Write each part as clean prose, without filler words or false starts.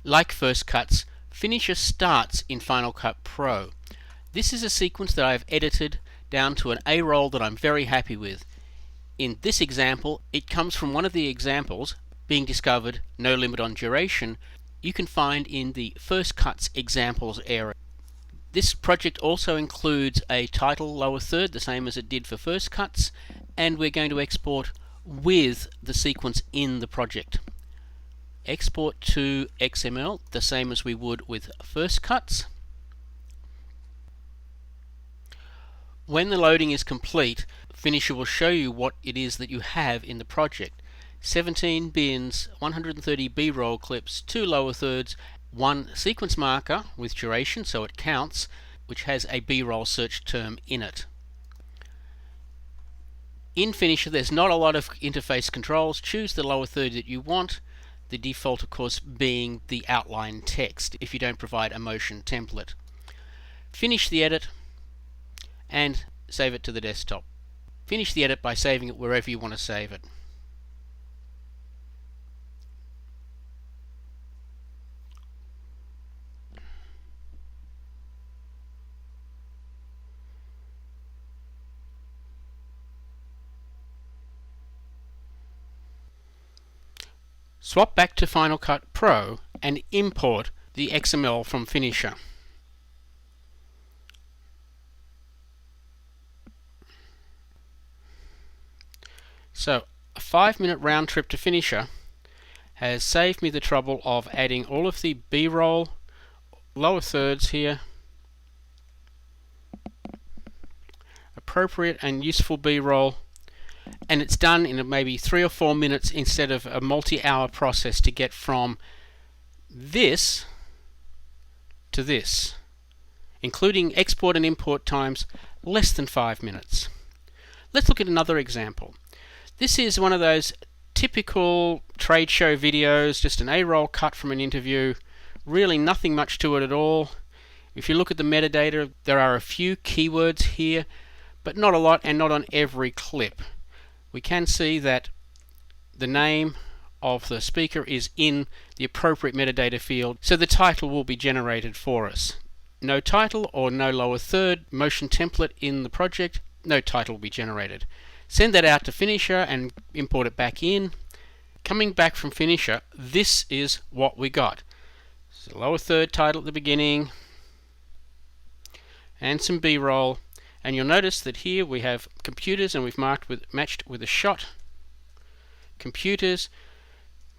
Like First Cuts, Finisher starts in Final Cut Pro. This is a sequence that I've edited down to an A-roll that I'm very happy with. In this example, it comes from one of the examples being discovered, no limit on duration, you can find in the First Cuts examples area. This project also includes a title lower third, the same as it did for First Cuts, and we're going to export with the sequence in the project. Export to XML, the same as we would with First Cuts. When the loading is complete, Finisher will show you what it is that you have in the project. 17 bins, 130 B-roll clips, 2 lower thirds, 1 sequence marker with duration so it counts, which has a B-roll search term in it. In Finisher there's not a lot of interface controls. Choose the lower third that you want, the default of course being the outline text if you don't provide a motion template. Finish the edit and save it to the desktop. Finish the edit by saving it wherever you want to save it. Swap back to Final Cut Pro and import the XML from Finisher. So a 5-minute round trip to Finisher has saved me the trouble of adding all of the B-roll, lower thirds here, appropriate and useful B-roll, and it's done in maybe 3 or 4 minutes instead of a multi-hour process to get from this to this, including export and import times less than 5 minutes. Let's look at another example. This is one of those typical trade show videos, just an A-roll cut from an interview, really nothing much to it at all. If you look at the metadata, there are a few keywords here, but not a lot and not on every clip. We can see that the name of the speaker is in the appropriate metadata field, so the title will be generated for us. No title or no lower third motion template in the project, no title will be generated. Send that out to Finisher and import it back in. Coming back from Finisher, this is what we got. So lower third title at the beginning and some B-roll. And you'll notice that here we have computers and we've matched with a shot. Computers,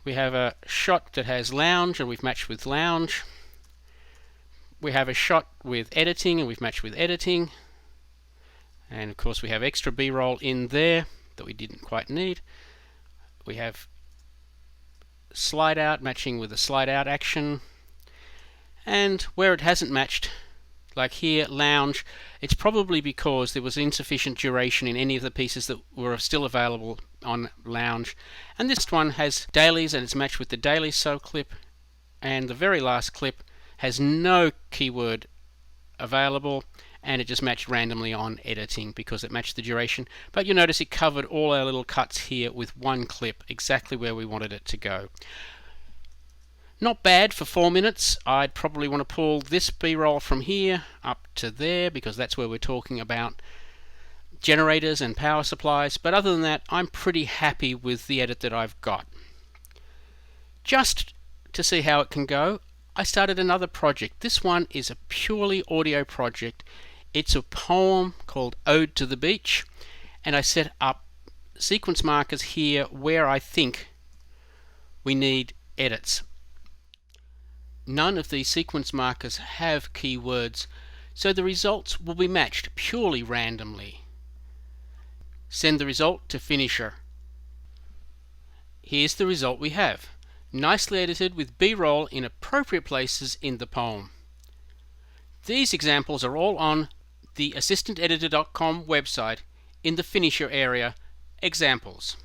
we have a shot that has lounge and we've matched with lounge. We have a shot with editing and we've matched with editing. And of course we have extra B-roll in there that we didn't quite need. We have slide out matching with a slide out action. And where it hasn't matched, like here, lounge, it's probably because there was insufficient duration in any of the pieces that were still available on lounge. And this one has dailies and it's matched with the daily so clip, and the very last clip has no keyword available and it just matched randomly on editing because it matched the duration. But you'll notice it covered all our little cuts here with one clip, exactly where we wanted it to go. Not bad for 4 minutes. I'd probably want to pull this B-roll from here up to there because that's where we're talking about generators and power supplies. But other than that, I'm pretty happy with the edit that I've got. Just to see how it can go, I started another project. This one is a purely audio project. It's a poem called Ode to the Beach, and I set up sequence markers here where I think we need edits. None of these sequence markers have keywords, so the results will be matched purely randomly. Send the result to Finisher. Here's the result we have, nicely edited with B-roll in appropriate places in the poem. These examples are all on the assistanteditor.com website in the Finisher area, Examples.